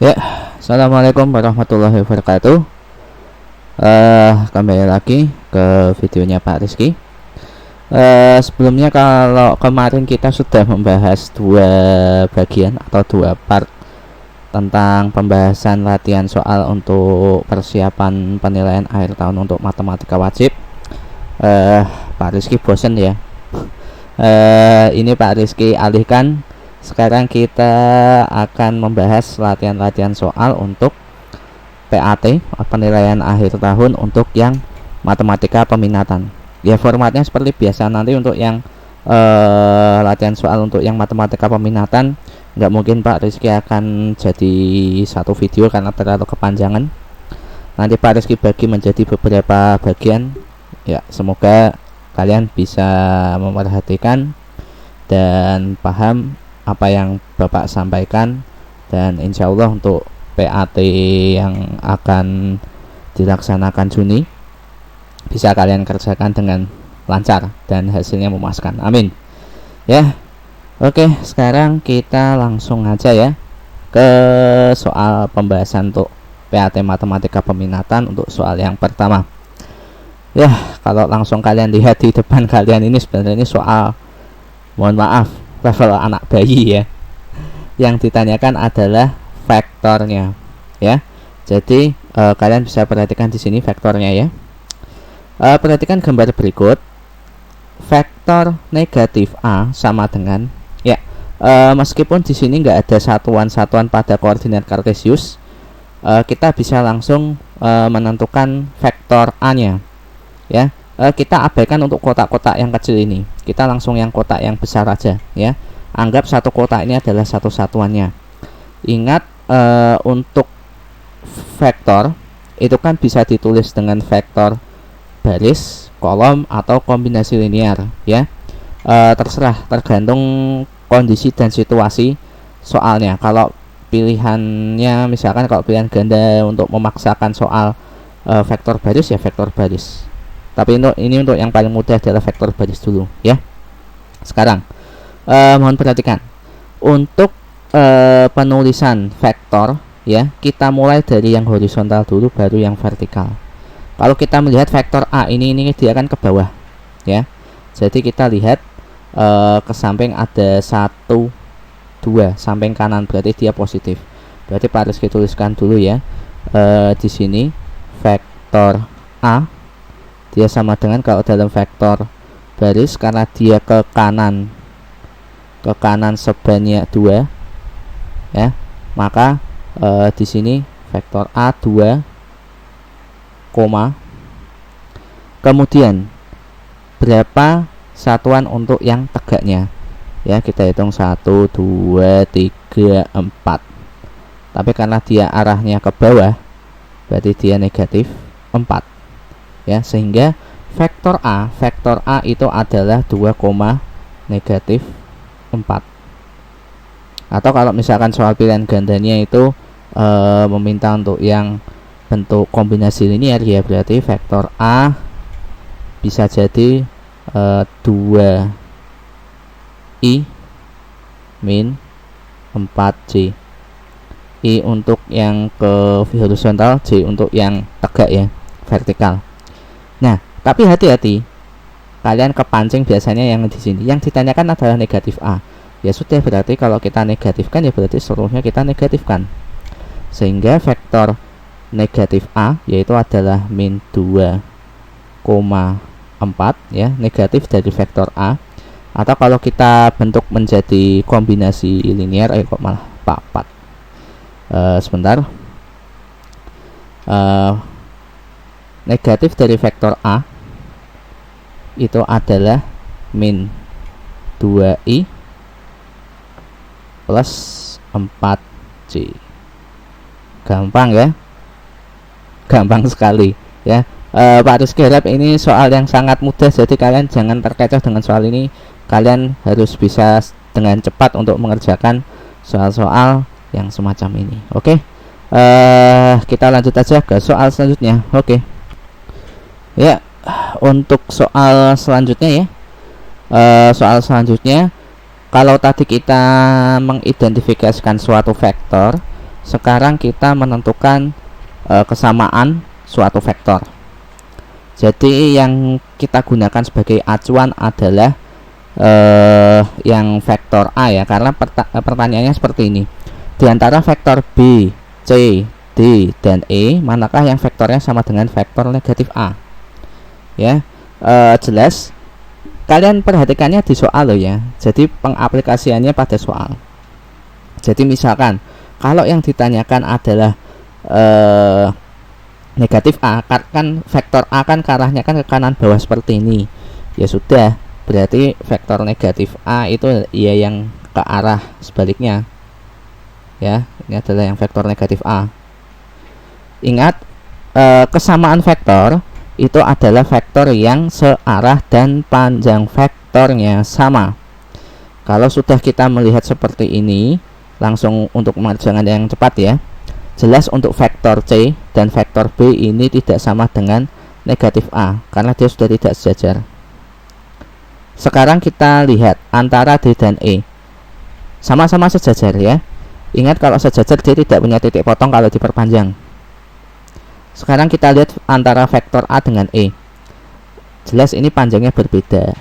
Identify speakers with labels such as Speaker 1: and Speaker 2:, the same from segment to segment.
Speaker 1: Ya, assalamualaikum warahmatullahi wabarakatuh. Kembali lagi ke videonya Pak Rizky. Sebelumnya kalau kemarin kita sudah membahas dua bagian atau dua part tentang pembahasan latihan soal untuk persiapan penilaian akhir tahun untuk matematika wajib. Pak Rizky bosen ya. Ini Pak Rizky alihkan. Sekarang kita akan membahas latihan-latihan soal untuk PAT, penilaian akhir tahun untuk yang matematika peminatan. Ya, formatnya seperti biasa. Nanti untuk yang latihan soal untuk yang matematika peminatan nggak mungkin Pak Rizky akan jadi satu video karena terlalu kepanjangan. Nanti Pak Rizky bagi menjadi beberapa bagian. Ya, semoga kalian bisa memperhatikan dan paham apa yang Bapak sampaikan, dan insya Allah untuk PAT yang akan dilaksanakan Juni bisa kalian kerjakan dengan lancar dan hasilnya memuaskan. Amin ya. Oke, sekarang kita langsung aja ya ke soal pembahasan untuk PAT matematika peminatan. Untuk soal yang pertama ya, kalau langsung kalian lihat di depan kalian ini sebenarnya ini soal, mohon maaf, level anak bayi ya. Yang ditanyakan adalah vektornya ya. Jadi kalian bisa perhatikan di sini vektornya ya. Perhatikan gambar berikut. Vektor negatif A sama dengan ya, meskipun di sini nggak ada satuan-satuan pada koordinat kartesius, kita bisa langsung menentukan vektor A-nya ya. Kita abaikan untuk kotak-kotak yang kecil ini, kita langsung yang kotak yang besar aja ya. Anggap satu kotak ini adalah satu satuannya. Ingat, untuk vektor itu kan bisa ditulis dengan vektor baris, kolom, atau kombinasi linear ya. Terserah, tergantung kondisi dan situasi soalnya. Kalau pilihannya misalkan kalau pilihan ganda untuk memaksakan soal vektor baris ya vektor baris. Tapi ini untuk yang paling mudah adalah vektor baris dulu ya. Sekarang mohon perhatikan untuk penulisan vektor ya, kita mulai dari yang horizontal dulu baru yang vertikal. Kalau kita melihat vektor A ini dia akan ke bawah ya. Jadi kita lihat ke samping ada 1, 2, samping kanan berarti dia positif. Berarti harus kita tuliskan dulu ya. Di sini vektor A dia sama dengan, kalau dalam vektor baris karena dia ke kanan sebanyak 2 ya, maka di sini vektor A 2, kemudian berapa satuan untuk yang tegaknya ya, kita hitung 1, 2, 3, 4. Tapi karena dia arahnya ke bawah berarti dia negatif 4 ya, sehingga vektor A itu adalah 2, negatif 4. Atau kalau misalkan soal pilihan gandanya itu meminta untuk yang bentuk kombinasi linear ya, berarti vektor A bisa jadi 2i min 4j. I untuk yang ke horizontal, J untuk yang tegak ya, vertikal. Nah, tapi hati-hati, kalian kepancing biasanya yang di sini. Yang ditanyakan adalah negatif A. Ya sudah, berarti kalau kita negatifkan ya berarti seluruhnya kita negatifkan. Sehingga vektor negatif A yaitu adalah min 2,4 ya, negatif dari vektor A. Atau kalau kita bentuk menjadi kombinasi linear, kok malah 4. Sebentar. Negatif dari vektor A itu adalah min 2i plus 4j. Gampang ya, gampang sekali ya. Pak Rizky harap ini soal yang sangat mudah, jadi kalian jangan terkecoh dengan soal ini. Kalian harus bisa dengan cepat untuk mengerjakan soal-soal yang semacam ini. Oke, kita lanjut aja ke soal selanjutnya. Oke ya, untuk soal selanjutnya ya, soal selanjutnya, kalau tadi kita mengidentifikasikan suatu vektor, Sekarang kita menentukan kesamaan suatu vektor. Jadi yang kita gunakan sebagai acuan adalah yang vektor A ya, karena pertanyaannya seperti ini. Di antara vektor B, C, D, dan E, manakah yang vektornya sama dengan vektor negatif A? Ya, jelas. Kalian perhatikannya di soal loh ya. Jadi pengaplikasiannya pada soal. Jadi misalkan kalau yang ditanyakan adalah negatif A, kan vektor A kan ke arahnya kan ke kanan bawah seperti ini. Ya sudah, berarti vektor negatif A itu ya yang ke arah sebaliknya. Ya, ini adalah yang vektor negatif A. Ingat, kesamaan vektor itu adalah vektor yang searah dan panjang vektornya sama. Kalau sudah kita melihat seperti ini, langsung untuk mengerjakan yang cepat ya. Jelas untuk vektor C dan vektor B ini tidak sama dengan negatif A karena dia sudah tidak sejajar. Sekarang kita lihat antara D dan E. Sama-sama sejajar ya. Ingat kalau sejajar dia tidak punya titik potong kalau diperpanjang. Sekarang kita lihat antara vektor A dengan E. Jelas ini panjangnya berbeda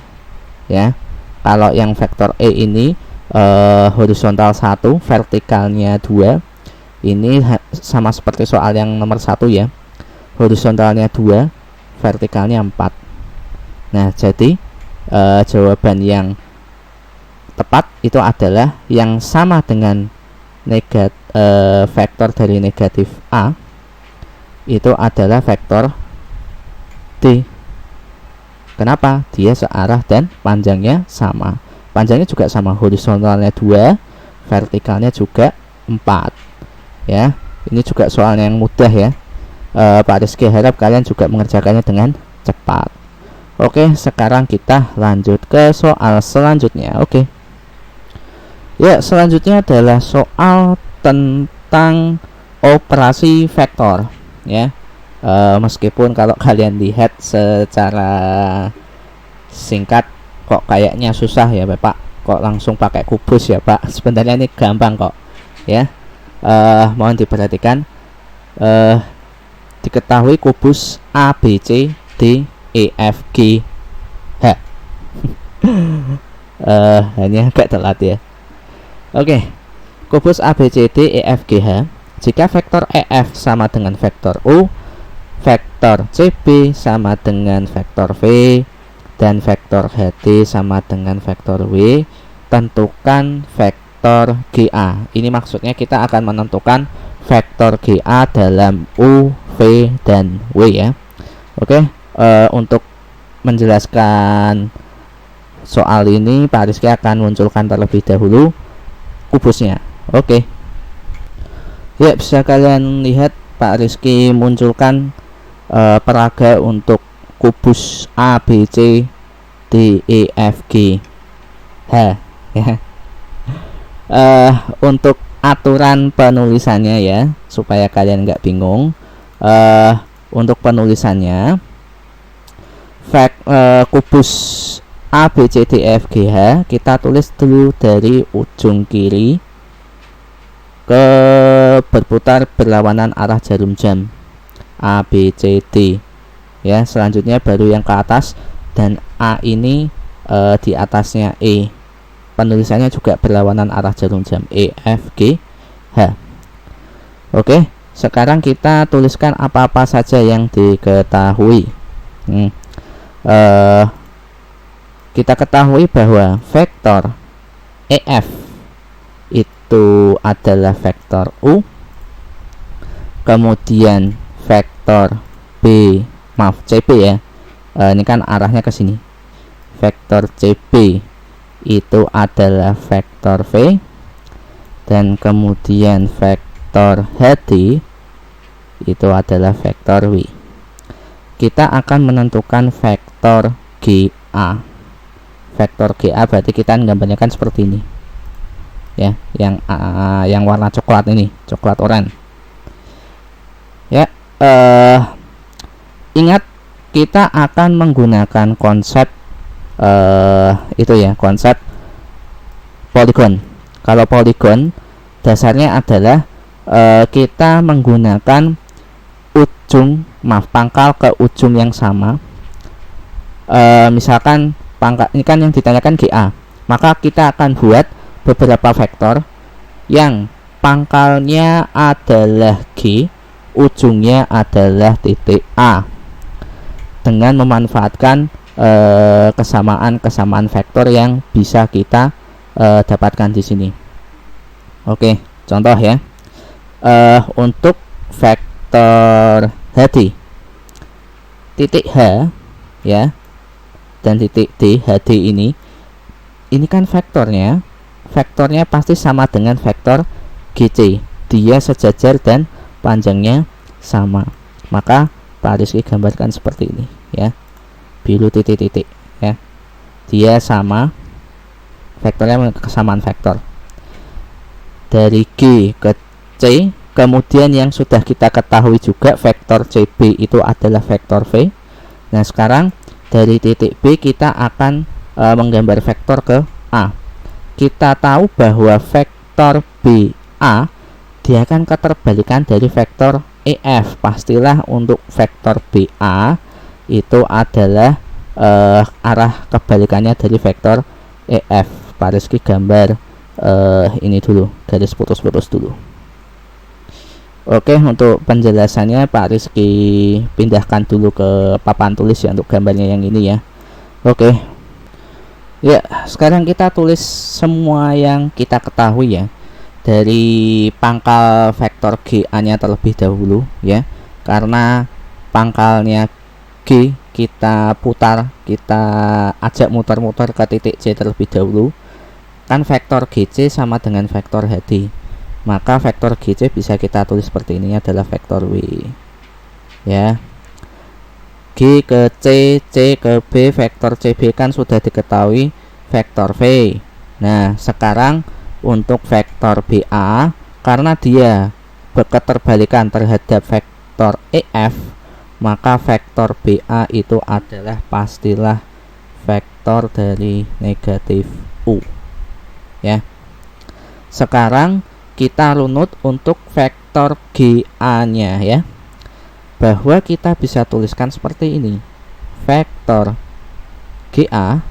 Speaker 1: ya. Kalau yang vektor E ini horizontal 1, vertikalnya 2. Ini sama seperti soal yang nomor 1 ya. Horizontalnya 2, vertikalnya 4. Nah, jadi jawaban yang tepat itu adalah yang sama dengan vektor dari negatif A itu adalah vektor D. Kenapa? Dia searah dan panjangnya sama. Panjangnya juga sama, horizontalnya 2, vertikalnya juga 4. Ya, ini juga soal yang mudah ya. Pak Rizky harap kalian juga mengerjakannya dengan cepat. Oke, sekarang kita lanjut ke soal selanjutnya. Oke. Ya, selanjutnya adalah soal tentang operasi vektor ya. Meskipun kalau kalian lihat secara singkat kok kayaknya susah ya Bapak, kok langsung pakai kubus ya Pak. Sebenarnya ini gampang kok ya. Mohon diperhatikan, diketahui kubus A, B, C, D, E, F, G, H. Hanya agak telat ya. Oke, kubus A, B, C, D, E, F, G, H. Jika vektor EF sama dengan vektor U, vektor CB sama dengan vektor V, dan vektor HD sama dengan vektor W, tentukan vektor GA. Ini maksudnya kita akan menentukan vektor GA dalam U, V, dan W ya. Oke, untuk menjelaskan soal ini Pak Rizky akan munculkan terlebih dahulu kubusnya. Oke. Ya, bisa kalian lihat Pak Rizky munculkan peraga untuk kubus A, B, C, D, E, F, G, H ya. Untuk aturan penulisannya ya, supaya kalian nggak bingung, untuk penulisannya kubus A, B, C, D, E, F, G, H kita tulis dulu dari ujung kiri ke berputar berlawanan arah jarum jam A, B, C, D ya. Selanjutnya baru yang ke atas, dan A ini di atasnya E. Penulisannya juga berlawanan arah jarum jam E, F, G, H. Oke, sekarang kita tuliskan apa-apa saja yang diketahui. Kita ketahui bahwa vektor EF itu adalah vektor U, kemudian vektor CB ya. Ini kan arahnya ke sini. Vektor CB itu adalah vektor V, dan kemudian vektor HD itu adalah vektor W. Kita akan menentukan vektor GA. Vektor GA berarti kita gambarnya kan seperti ini ya, yang warna coklat ini, coklat oranye ya. Ingat, kita akan menggunakan konsep itu ya, konsep poligon. Kalau poligon dasarnya adalah kita menggunakan pangkal ke ujung yang sama. Misalkan pangkal ini kan yang ditanyakan GA, maka kita akan buat beberapa vektor yang pangkalnya adalah G, ujungnya adalah titik A, dengan memanfaatkan kesamaan vektor yang bisa kita dapatkan di sini. Oke, contoh ya. Untuk vektor HD, titik H ya dan titik D, HD ini kan vektornya pasti sama dengan vektor GC, dia sejajar dan panjangnya sama. Maka Pak Rizky gambarkan seperti ini ya, biru titik-titik ya, dia sama, vektornya kesamaan vektor dari G ke C. Kemudian yang sudah kita ketahui juga vektor CB itu adalah vektor V. Nah sekarang dari titik B kita akan menggambar vektor ke A. Kita tahu bahwa vektor BA dia akan keterbalikan dari vektor EF. Pastilah untuk vektor BA itu adalah arah kebalikannya dari vektor EF. Pak Rizky gambar ini dulu, garis putus-putus dulu. Oke, untuk penjelasannya Pak Rizky pindahkan dulu ke papan tulis ya untuk gambarnya yang ini ya. Oke ya, sekarang kita tulis semua yang kita ketahui ya, dari pangkal vektor GA nya terlebih dahulu ya, karena pangkalnya G kita putar, kita ajak muter-muter ke titik C terlebih dahulu. Kan vektor GC sama dengan vektor HD, maka vektor GC bisa kita tulis seperti ini adalah vektor W ya. G ke C, C ke B, vektor CB kan sudah diketahui vektor V. Nah sekarang untuk vektor BA, karena dia keterbalikan terhadap vektor EF, maka vektor BA itu adalah pastilah vektor dari negatif U ya. Sekarang kita runut untuk vektor GA nya ya, bahwa kita bisa tuliskan seperti ini. Vektor GA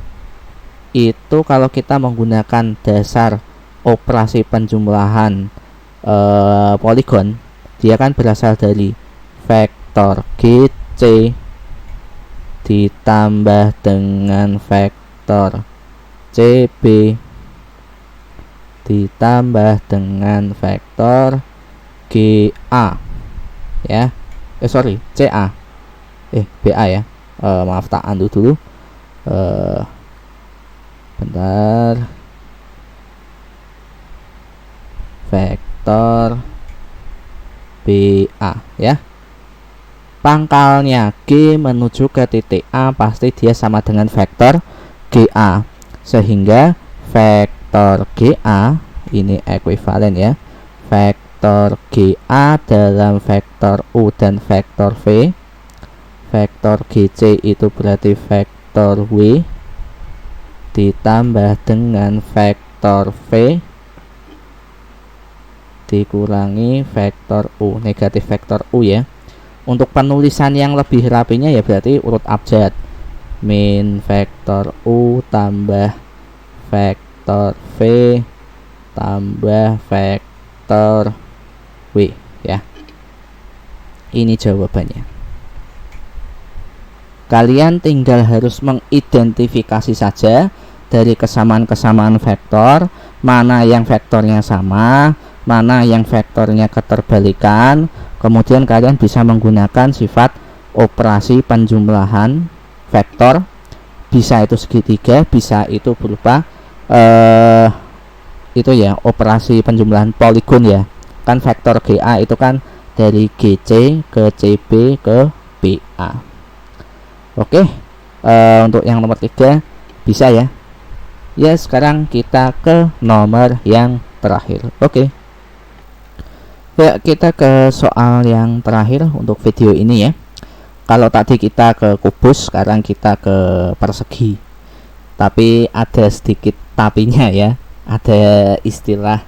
Speaker 1: itu kalau kita menggunakan dasar operasi penjumlahan poligon, dia kan berasal dari vektor GC ditambah dengan vektor CB ditambah dengan vektor GA ya, CA BA ya, maaf tak undo dulu, bentar, vektor BA ya, pangkalnya G menuju ke titik A pasti dia sama dengan vektor GA, sehingga vektor GA ini ekuivalen ya, vektor GA dalam vektor U dan vektor V. Vektor GC itu berarti vektor W ditambah dengan vektor V dikurangi vektor U, negatif vektor U ya. Untuk penulisan yang lebih rapinya ya berarti urut abjad, min vektor U tambah vektor V tambah vektor W ya. Ini jawabannya. Kalian tinggal harus mengidentifikasi saja dari kesamaan-kesamaan vektor, mana yang vektornya sama, mana yang vektornya keterbalikan. Kemudian kalian bisa menggunakan sifat operasi penjumlahan vektor, bisa itu segitiga, bisa itu berupa itu ya, operasi penjumlahan poligon ya. Kan vektor GA itu kan dari GC ke CB ke BA. Oke, untuk yang nomor 3 bisa ya. Ya, sekarang kita ke nomor yang terakhir. Oke. Ya, kita ke soal yang terakhir untuk video ini ya. Kalau tadi kita ke kubus, sekarang kita ke persegi. Tapi ada sedikit tapinya ya. Ada istilah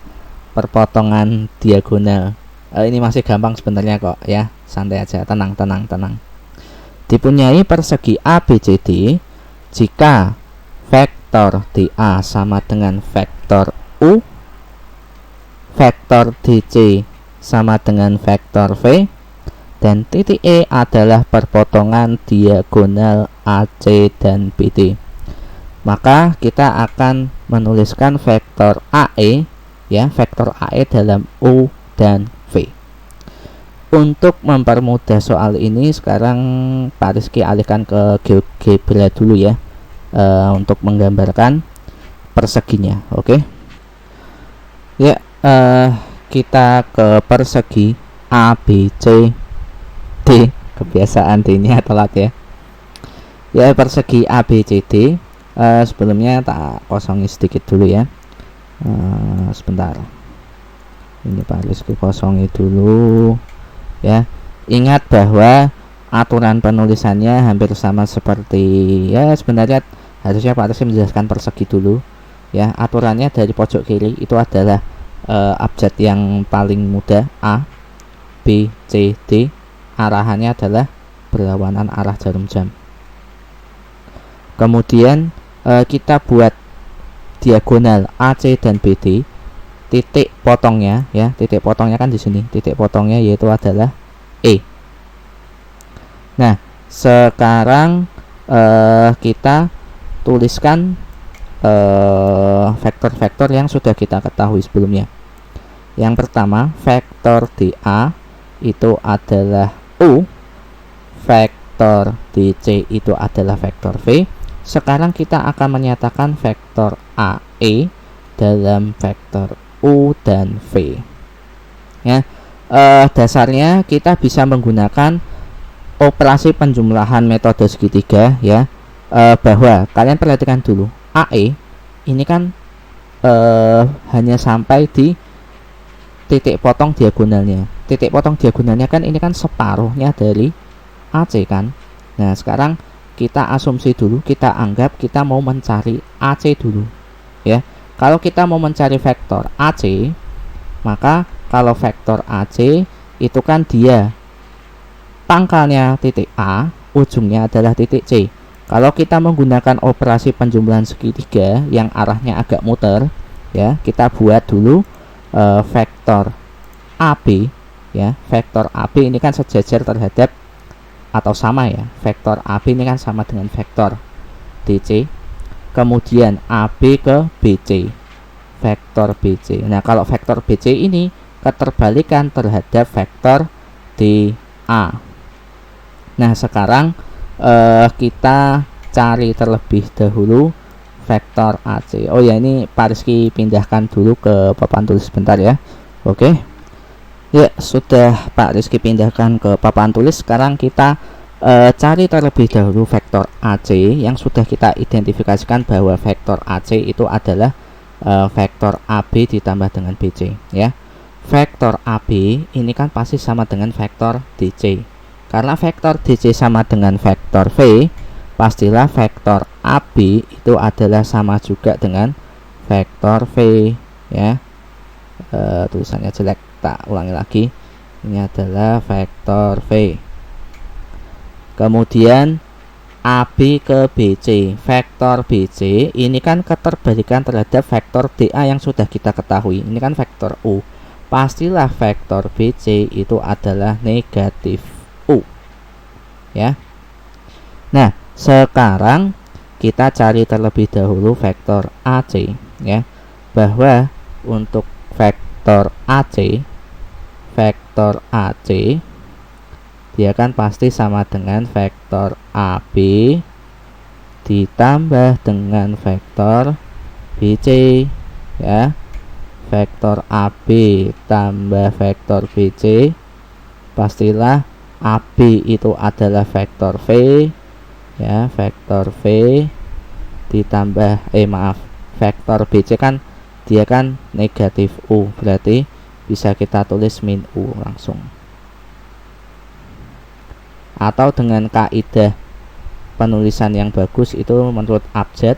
Speaker 1: perpotongan diagonal. Ini masih gampang sebenarnya kok ya, santai aja, tenang. Dipunyai persegi ABCD jika vektor DA sama dengan vektor U, vektor DC sama dengan vektor V, dan titik E adalah perpotongan diagonal AC dan BD. Maka kita akan menuliskan vektor AE ya, vektor AE dalam U dan V. Untuk mempermudah soal ini, sekarang Pak Rizky alihkan ke GeoGebra dulu ya, untuk menggambarkan perseginya. Oke. Ya, kita ke persegi ABCD. Kebiasaan D-nya telat ya. Ya, persegi ABCD. Sebelumnya tak kosongi sedikit dulu ya. Sebentar. Ini Pak Rizky kosongi dulu ya. Ingat bahwa aturan penulisannya hampir sama seperti ya, sebenarnya harusnya Pak Rizky menjelaskan persegi dulu ya. Aturannya dari pojok kiri itu adalah abjad yang paling mudah A, B, C, D. Arahannya adalah berlawanan arah jarum jam. Kemudian kita buat diagonal AC dan BD. Titik potongnya ya, titik potongnya kan di sini. Titik potongnya yaitu adalah E. Nah, sekarang kita tuliskan vektor-vektor yang sudah kita ketahui sebelumnya. Yang pertama, vektor DA itu adalah U, vektor DC itu adalah vektor V. Sekarang kita akan menyatakan vektor AE dalam vektor U dan V ya. Dasarnya kita bisa menggunakan operasi penjumlahan metode segitiga ya, bahwa kalian perhatikan dulu AE ini kan hanya sampai di titik potong diagonalnya. Titik potong diagonalnya kan ini kan separuhnya dari AC kan. Nah, sekarang kita asumsi dulu, kita anggap kita mau mencari AC dulu ya. Kalau kita mau mencari vektor AC, maka kalau vektor AC itu kan dia pangkalnya titik A, ujungnya adalah titik C. Kalau kita menggunakan operasi penjumlahan segitiga yang arahnya agak muter ya, kita buat dulu vektor AB ya. Vektor AB ini kan sejajar terhadap atau sama ya. Vektor AB ini kan sama dengan vektor DC. Kemudian AB ke BC, vektor BC. Nah, kalau vektor BC ini keterbalikan terhadap vektor DA. Nah, sekarang kita cari terlebih dahulu vektor AC. Oh ya, ini Pak Rizky pindahkan dulu ke papan tulis sebentar ya. Oke. Ya, sudah Pak Rizky pindahkan ke papan tulis. Sekarang kita cari terlebih dahulu vektor AC yang sudah kita identifikasikan bahwa vektor AC itu adalah vektor AB ditambah dengan BC ya. Vektor AB ini kan pasti sama dengan vektor DC. Karena vektor DC sama dengan vektor V, pastilah vektor AB itu adalah sama juga dengan vektor V ya. Tulisannya jelek, tak ulangi lagi. Ini adalah vektor V. Kemudian AB ke BC, vektor BC ini kan keterbalikan terhadap vektor DA yang sudah kita ketahui. Ini kan vektor U. Pastilah vektor BC itu adalah negatif U ya. Nah, sekarang kita cari terlebih dahulu vektor AC ya, bahwa untuk vektor AC dia kan pasti sama dengan vektor AB ditambah dengan vektor BC ya. Vektor AB tambah vektor BC, pastilah AB itu adalah vektor V ya. Vektor V ditambah vektor BC kan dia kan negatif U, berarti bisa kita tulis min U langsung. Atau dengan kaidah penulisan yang bagus itu menurut abjad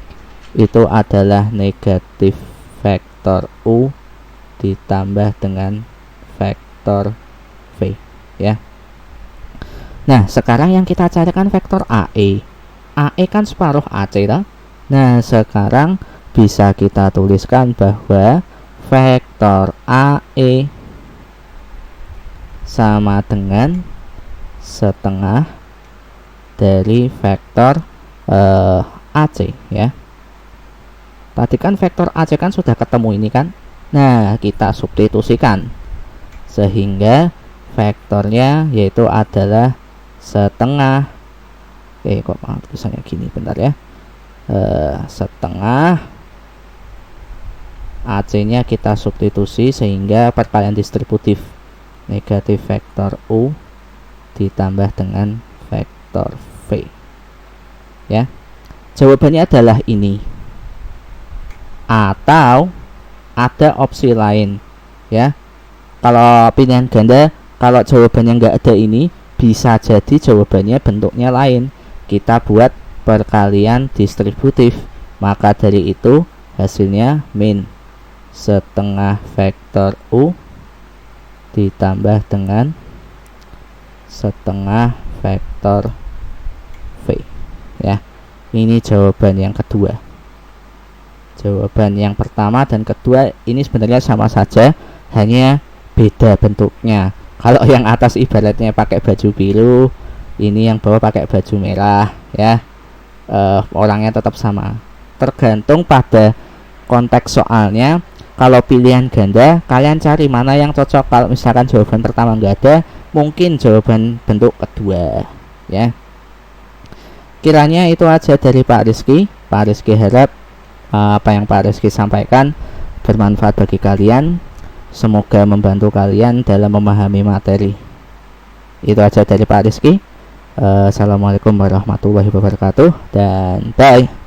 Speaker 1: itu adalah negatif vektor U ditambah dengan vektor V ya. Nah, sekarang yang kita carikan vektor AE. AE kan separuh AC lah. Nah, sekarang bisa kita tuliskan bahwa vektor AE sama dengan setengah dari vektor AC ya. Tadi kan vektor AC kan sudah ketemu ini kan. Nah, kita substitusikan sehingga vektornya yaitu adalah setengah, kok tulisannya gini, bentar ya, setengah AC nya kita substitusi sehingga perkalian distributif negatif vektor U ditambah dengan vektor V ya. Jawabannya adalah ini, atau ada opsi lain ya. Kalau pilihan ganda, kalau jawabannya nggak ada ini, bisa jadi jawabannya bentuknya lain. Kita buat perkalian distributif, maka dari itu hasilnya min setengah vektor U ditambah dengan setengah vektor V ya. Ini jawaban yang kedua. Jawaban yang pertama dan kedua ini sebenarnya sama saja, hanya beda bentuknya. Kalau yang atas ibaratnya pakai baju biru, ini yang bawah pakai baju merah ya. Orangnya tetap sama. Tergantung pada konteks soalnya. Kalau pilihan ganda, kalian cari mana yang cocok. Kalau misalkan jawaban pertama nggak ada, mungkin jawaban bentuk kedua ya. Kiranya itu aja dari Pak Rizky. Pak Rizky harap apa yang Pak Rizky sampaikan bermanfaat bagi kalian. Semoga membantu kalian dalam memahami materi. Itu aja dari Pak Rizky. Assalamualaikum warahmatullahi wabarakatuh dan bye.